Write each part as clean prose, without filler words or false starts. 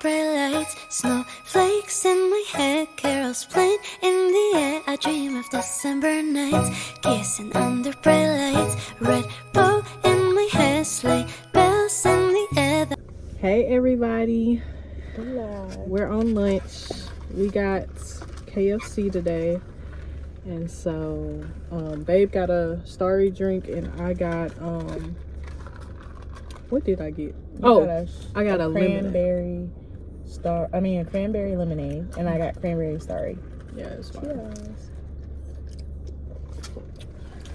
bright lights, snowflakes in my head, carols playing in the air. I dream of December nights, kissing under bright lights, red bow in my hair, sleigh bells in the air. Hey everybody, Hola. we're on lunch. We got KFC today, and so babe got a starry drink and I got what did I get? I got a cranberry cranberry lemonade, and I got cranberry starry. Yeah, it's fire. Cheers.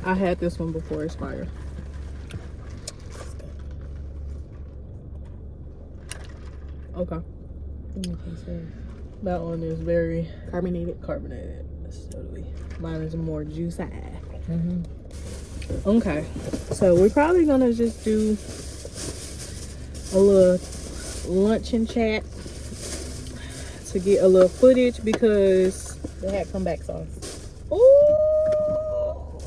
I had this one before. It's fire. Okay. That one is very carbonated. So mine is more juicy. Okay, so we're probably gonna just do a little lunch and chat to get a little footage because They had comeback sauce. ooh,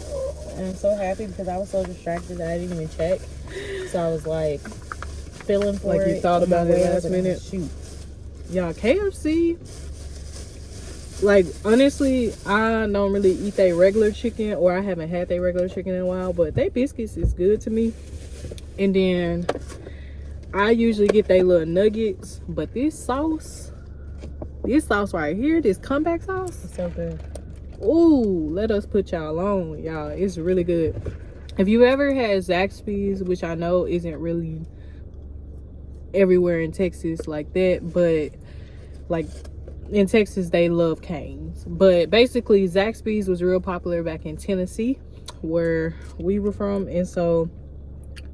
And I'm so happy because I was so distracted that I didn't even check. So I was like feeling for Like it. you thought on my about it way last up and minute? Shoot. y'all, KFC, like honestly I don't really eat their regular chicken, or I haven't had their regular chicken in a while, but they biscuits is good to me. And then I usually get their little nuggets, but this sauce right here, this comeback sauce, It's so good. ooh, let us put y'all on, y'all. It's really good. If you ever had Zaxby's, which I know isn't really everywhere in Texas like that, but like in Texas they love Cane's. But basically Zaxby's was real popular back in Tennessee where we were from, and so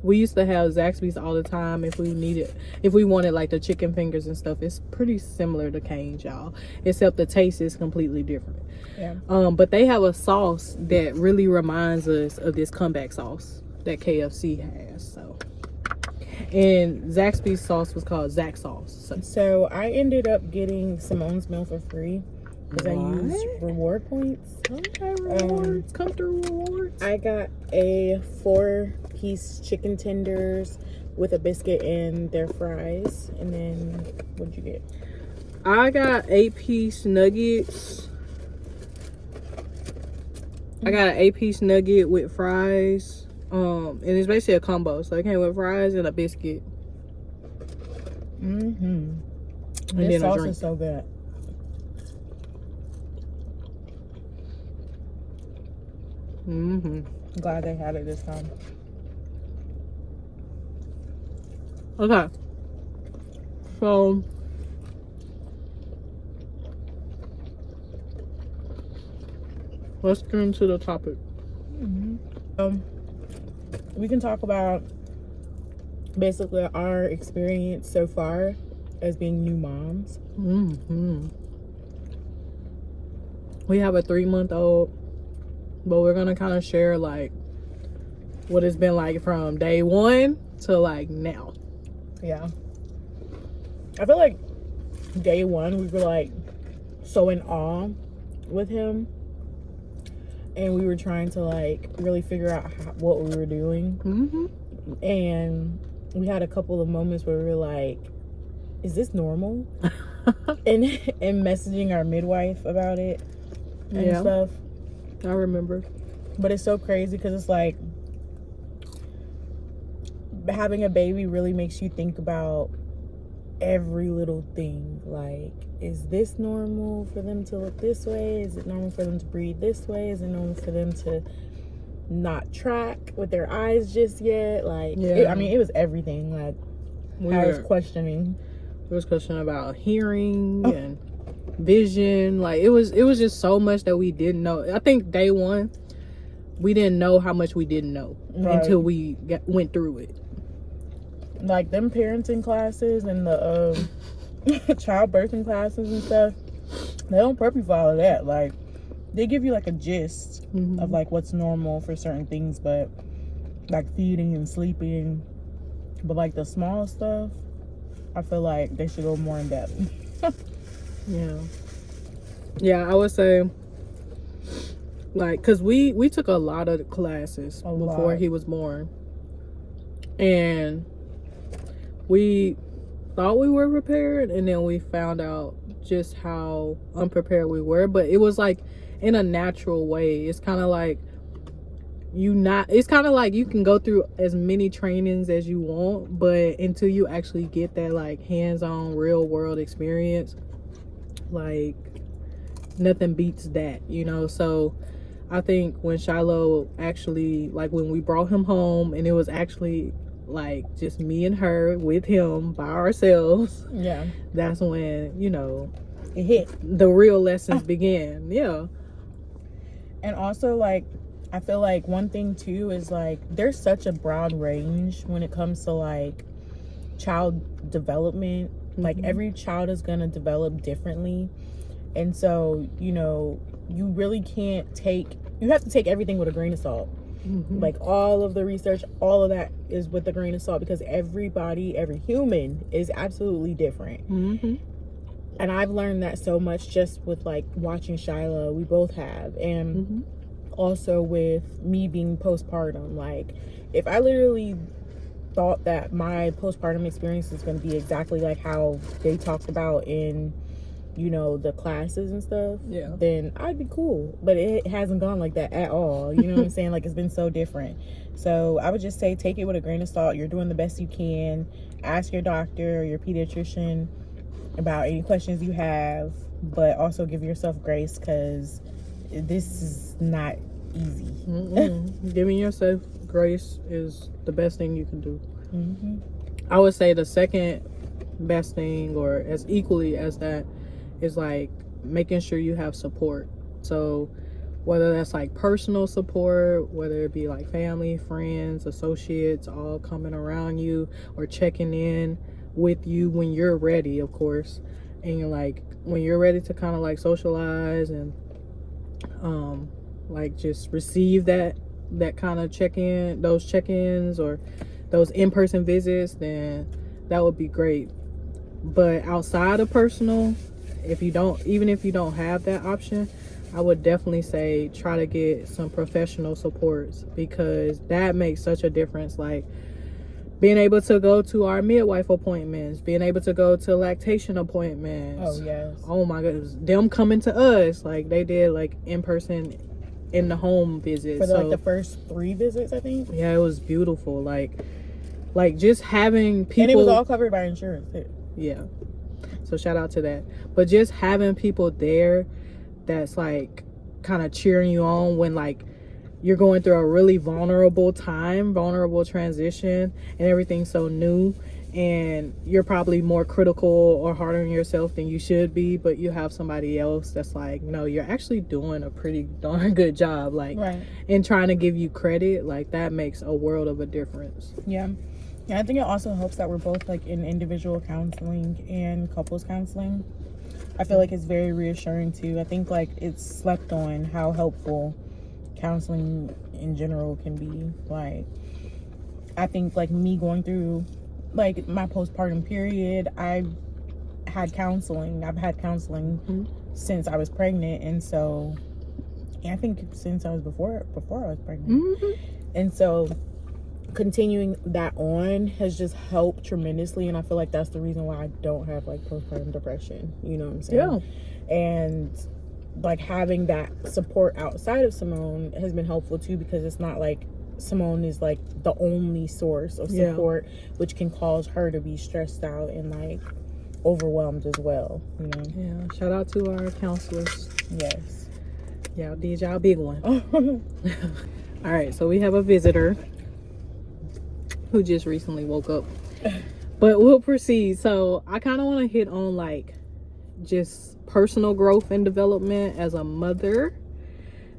we used to have Zaxby's all the time if we wanted like the chicken fingers and stuff. It's pretty similar to Cane's, y'all, except the taste is completely different. Yeah. But they have a sauce that really reminds us of this comeback sauce that KFC has. So, and Zaxby's sauce was called Zax sauce. So I ended up getting Simone's meal for free because I used What? reward points. Okay, rewards. Come through rewards. I got a 4-piece chicken tenders with a biscuit and their fries. And then what'd you get? I got 8-piece nuggets. I got an 8-piece nugget with fries. And it's basically a combo. So it came with fries and a biscuit. And then this a sauce drink. is so good. Glad they had it this time. Okay. So let's get into the topic. We can talk about basically our experience so far as being new moms. We have a 3-month-old, but we're gonna kind of share like what it's been like from day one to like now. Yeah. I feel like day one we were like so in awe with him, and we were trying to like really figure out what we were doing. And we had a couple of moments where we were like, is this normal? and messaging our midwife about it and stuff. I remember. But it's so crazy because it's like having a baby really makes you think about every little thing. Like, is this normal for them to look this way? Is it normal for them to breathe this way? Is it normal for them to not track with their eyes just yet? Like, it was everything. Like, I was questioning. There was question about hearing and vision. Like, it was just so much that we didn't know. I think day one we didn't know how much we didn't know until we went through it. Like them parenting classes and the child birthing classes and stuff, they don't prep you for all of that. Like, they give you like a gist of like what's normal for certain things, but like feeding and sleeping. But like the small stuff, I feel like they should go more in depth. Yeah, I would say like, because we took a lot of classes before he was born, and we thought we were prepared, and then we found out just how unprepared we were. But it was like in a natural way. It's kind of like it's kind of like you can go through as many trainings as you want, but until you actually get that like hands-on real world experience, like nothing beats that, you know. So I think when Shiloh actually, like when we brought him home and it was actually like just me and her with him by ourselves, yeah, that's when, you know, it hit. The real lessons began. Yeah. And also, like, I feel like one thing too is like there's such a broad range when it comes to like child development. Like every child is gonna develop differently, and so, you know, you really can't you have to take everything with a grain of salt. Like all of the research, all of that is with a grain of salt, because every human is absolutely different. And I've learned that so much just with like watching Shiloh. We both have. And also with me being postpartum, like if I literally thought that my postpartum experience is going to be exactly like how they talked about in, you know, the classes and stuff, then I'd be cool. But it hasn't gone like that at all. You know what I'm saying? Like, it's been so different. So I would just say take it with a grain of salt. You're doing the best you can. Ask your doctor or your pediatrician about any questions you have, but also give yourself grace, because this is not easy. Giving yourself grace is the best thing you can do. I would say the second best thing, or as equally as that, is like making sure you have support. So whether that's like personal support, whether it be like family, friends, associates all coming around you or checking in with you when you're ready, of course, and like when you're ready to kind of like socialize and like just receive that kind of those check-ins or those in-person visits, then that would be great. But outside of personal, even if you don't have that option, I would definitely say try to get some professional supports, because that makes such a difference. Like being able to go to our midwife appointments, being able to go to lactation appointments. Oh, yes. Oh my goodness. Them coming to us, like they did like in-person in the home visits. For like the first 3 visits, I think. Yeah, it was beautiful. Like just having people. And it was all covered by insurance too. Yeah. So shout out to that. But just having people there that's like kind of cheering you on when like you're going through a really vulnerable transition and everything's so new, and you're probably more critical or harder on yourself than you should be, but you have somebody else that's like, no, you're actually doing a pretty darn good job, like, right, and trying to give you credit. Like that makes a world of a difference. Yeah, I think it also helps that we're both like in individual counseling and couples counseling. I feel like it's very reassuring too. I think like it's slept on how helpful counseling in general can be. Like I think like me going through like my postpartum period, I've had counseling since I was pregnant, and so I think since I was before I was pregnant, and so continuing that on has just helped tremendously. And I feel like that's the reason why I don't have like postpartum depression, you know what I'm saying? And like having that support outside of Simone has been helpful too, because it's not like Simone is like the only source of support, which can cause her to be stressed out and like overwhelmed as well, you know? Yeah, shout out to our counselors. Yes. Y'all did y'all big one. All right, so we have a visitor who just recently woke up, but we'll proceed. So I kind of want to hit on like just personal growth and development as a mother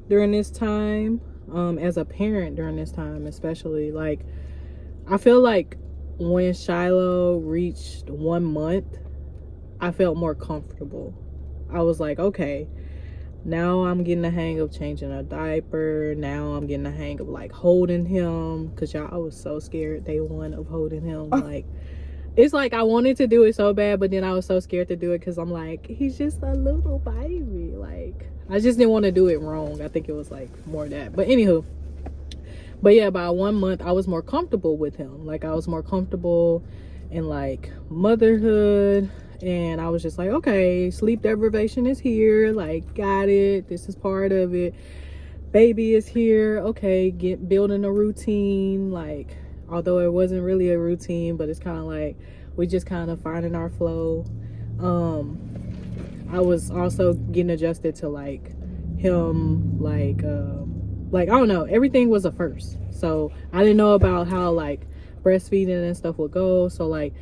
during this time, as a parent during this time especially. Like I feel like when Shiloh reached 1 month, I felt more comfortable. I was like, okay, now I'm getting the hang of changing a diaper. Now I'm getting the hang of like holding him, because y'all, I was so scared day one of holding him. Like it's like I wanted to do it so bad, but then I was so scared to do it because I'm like, he's just a little baby. Like I just didn't want to do it wrong. I think it was like more that. But anywho, but yeah, by 1 month I was more comfortable with him. Like I was more comfortable and like motherhood. And I was just like, okay, sleep deprivation is here, like, got it, this is part of it. Baby is here, okay, building a routine, like, although it wasn't really a routine, but it's kind of like we just kind of finding our flow. I was also getting adjusted to like him, like I don't know, everything was a first, so I didn't know about how like breastfeeding and stuff would go. So like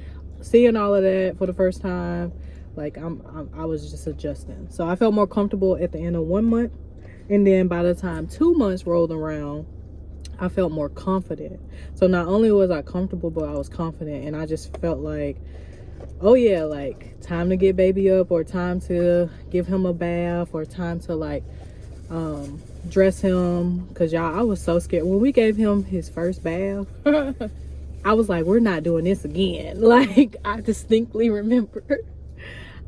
seeing all of that for the first time, like I was just adjusting. So I felt more comfortable at the end of 1 month, and then by the time 2 months rolled around, I felt more confident. So not only was I comfortable, but I was confident, and I just felt like, oh yeah, like time to get baby up, or time to give him a bath, or time to like dress him. Because y'all, I was so scared when we gave him his first bath. I was like, we're not doing this again. Like, I distinctly remember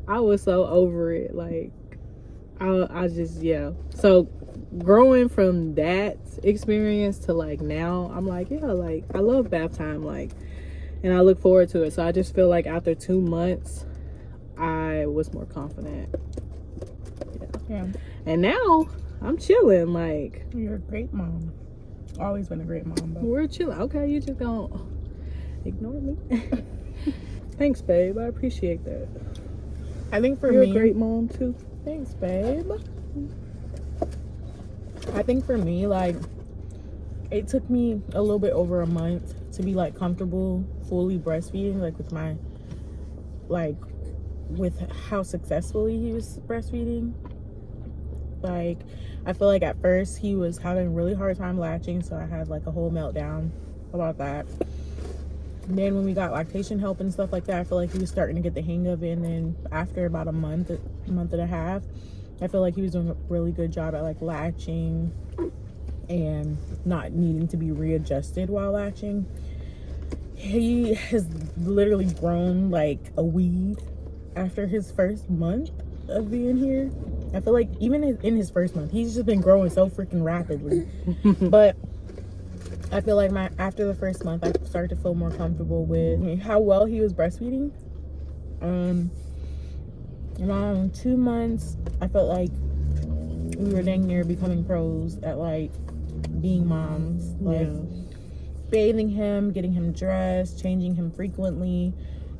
I was so over it. Like, I just, yeah. So growing from that experience to like now, I'm like, yeah, like I love bath time, like, and I look forward to it. So I just feel like after 2 months I was more confident. Yeah. And now I'm chilling. Like, You're a great mom. Always been a great mom, but we're chilling. Okay, you just gonna ignore me? Thanks, babe, I appreciate that. I think for You're me, a great mom too. thanks, babe. I think for me, like, it took me a little bit over a month to be like comfortable fully breastfeeding, like with my, like, with how successfully he was breastfeeding. Like, I feel like at first he was having a really hard time latching, so I had like a whole meltdown about that. And then when we got lactation help and stuff like that, I feel like he was starting to get the hang of it. And then after about a month and a half, I feel like he was doing a really good job at like latching and not needing to be readjusted while latching. He has literally grown like a weed after his first month of being here. I feel like even in his first month, he's just been growing so freaking rapidly. But I feel like after the first month, I started to feel more comfortable with how well he was breastfeeding. Around 2 months, I felt like we were dang near becoming pros at like being moms, like bathing him, getting him dressed, changing him frequently,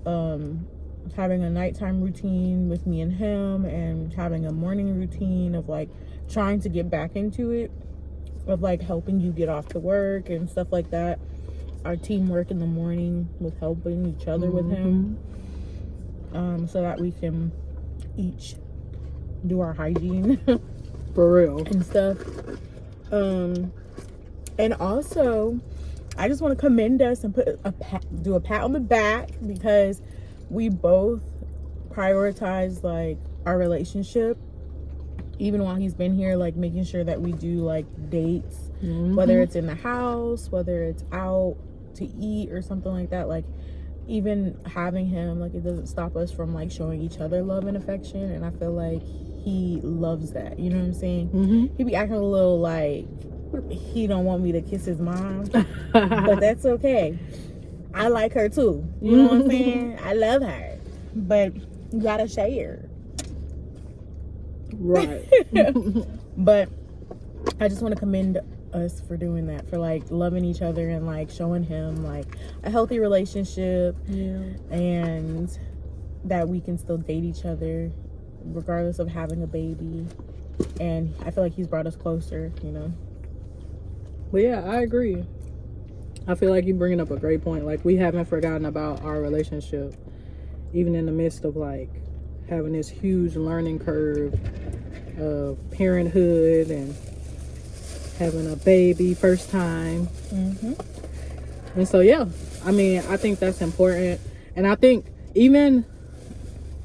having a nighttime routine with me and him, and having a morning routine of like trying to get back into it, of like helping you get off to work and stuff like that. Our teamwork in the morning with helping each other with him, so that we can each do our hygiene For real. and stuff. And also, I just want to commend us and do a pat on the back, because we both prioritize like our relationship, even while he's been here, like making sure that we do like dates, whether it's in the house, whether it's out to eat or something like that. Like, even having him, like, it doesn't stop us from like showing each other love and affection. And I feel like he loves that, you know what I'm saying? He be acting a little like he don't want me to kiss his mom, but that's okay. I like her too, you know what I'm saying? I love her, but you gotta share. Right. But I just want to commend us for doing that, for like loving each other and like showing him like a healthy relationship, and that we can still date each other regardless of having a baby. And I feel like he's brought us closer, you know. But yeah, I agree. I feel like you're bringing up a great point. Like, we haven't forgotten about our relationship, even in the midst of like having this huge learning curve of parenthood and having a baby first time. And so yeah, I mean, I think that's important. And I think even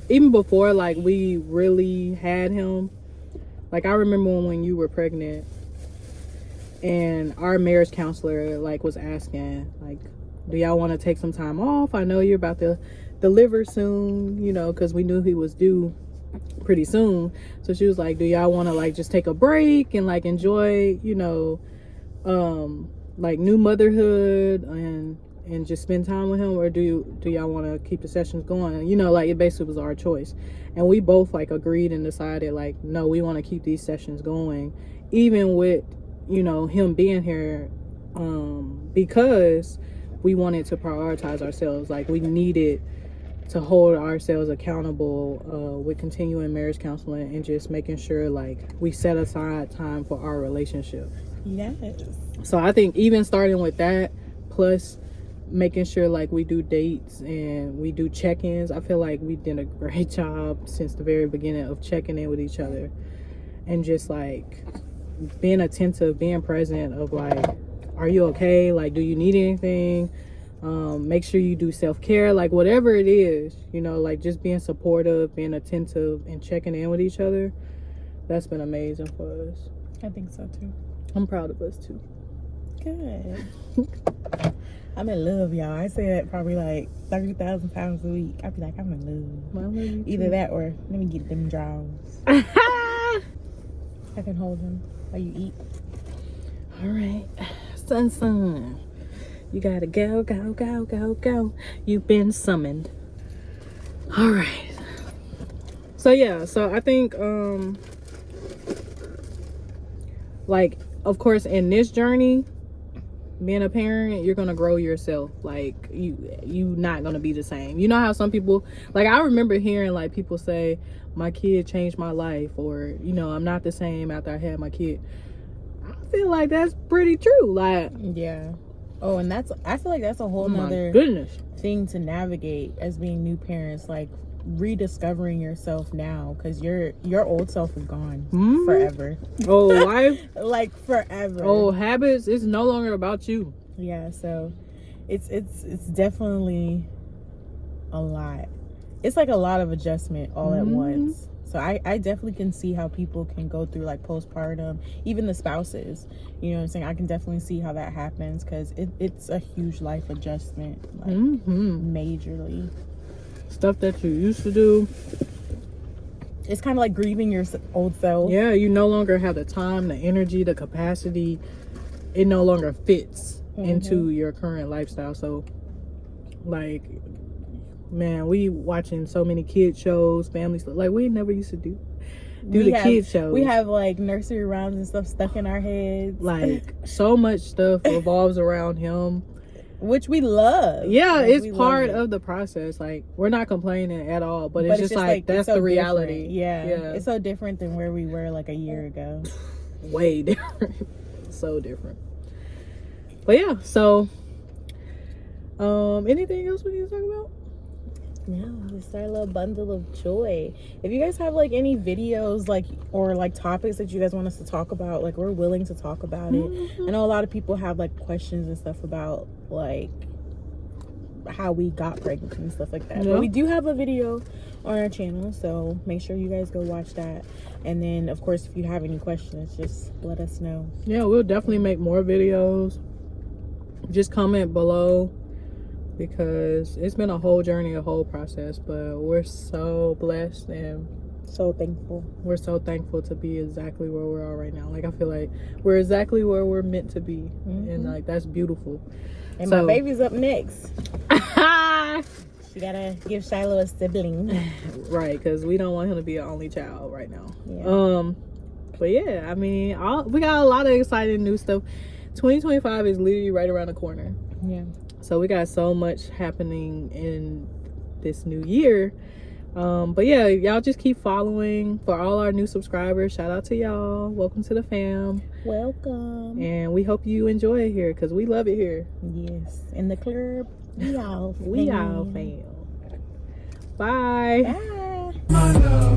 before like we really had him, like I remember when you were pregnant and our marriage counselor like was asking like, do y'all want to take some time off? I know you're about to deliver soon, you know, because we knew he was due pretty soon. So she was like, do y'all want to like just take a break and like enjoy, you know, like new motherhood and and just spend time with him, or do y'all want to keep the sessions going? You know, like, it basically was our choice, and we both like agreed and decided like, no, we want to keep these sessions going, even with, you know, him being here, because we wanted to prioritize ourselves. Like, we needed to hold ourselves accountable with continuing marriage counseling and just making sure like we set aside time for our relationship. Yes. So I think even starting with that, plus making sure like we do dates and we do check-ins, I feel like we did a great job since the very beginning of checking in with each other and just like being attentive, being present, of like, are you okay? Like, do you need anything? Make sure you do self-care, like whatever it is, you know, like just being supportive, being attentive, and checking in with each other. That's been amazing for us. I think so too. I'm proud of us too. Good. I'm in love, y'all. I say that probably like 30,000 times a week. I'd be like, I'm in love. I love you Either too. that or let me get them draws. I can hold them while you eat. All right, son, you gotta go, go, go, go, go. You've been summoned. All right. So yeah, so I think like, of course, in this journey, being a parent, you're gonna grow yourself. Like, you not gonna be the same. You know how some people, like, I remember hearing like people say, my kid changed my life, or, you know, I'm not the same after I had my kid. I feel like that's pretty true. Like, Yeah. Oh, and I feel like that's a whole nother goodness thing to navigate as being new parents, like rediscovering yourself now, because your old self is gone forever. Oh, life. Like forever. Oh, habits. It's no longer about you. Yeah, so it's definitely a lot. It's like a lot of adjustment all at once. So I definitely can see how people can go through like postpartum, even the spouses, you know what I'm saying? I can definitely see how that happens, because it's a huge life adjustment, like majorly. Stuff that you used to do. It's kind of like grieving your old self. Yeah, you no longer have the time, the energy, the capacity. It no longer fits into your current lifestyle. So, like, man, we watching so many kid shows, family stuff. Like, we never used to do kid shows. We have like nursery rhymes and stuff stuck in our heads. Like, so much stuff revolves around him, which we love. Yeah, like, it's part of the process. Like, we're not complaining at all, but it's just like that's so the reality. Yeah, it's so different than where we were like a year ago. Way different. So different. But yeah, so anything else we need to talk about? No, just our little bundle of joy. If you guys have like any videos, like, or like topics that you guys want us to talk about, like, we're willing to talk about it. I know a lot of people have like questions and stuff about like how we got pregnant and stuff like that. But we do have a video on our channel, so make sure you guys go watch that. And then of course, if you have any questions, just let us know. Yeah, we'll definitely make more videos. Just comment below, because it's been a whole journey, a whole process, but we're so blessed and so thankful. We're so thankful to be exactly where we are right now. Like, I feel like we're exactly where we're meant to be, and like, that's beautiful. And my baby's up next. She gotta give Shiloh a sibling, right? Because we don't want him to be an only child right now. Yeah. But yeah, I mean, we got a lot of exciting new stuff. 2025 is literally right around the corner. Yeah. So we got so much happening in this new year. But yeah, y'all just keep following. For all our new subscribers, shout out to y'all. Welcome to the fam. Welcome. And we hope you enjoy it here, because we love it here. Yes. In the club, we all fam. We all fam. Bye. Bye.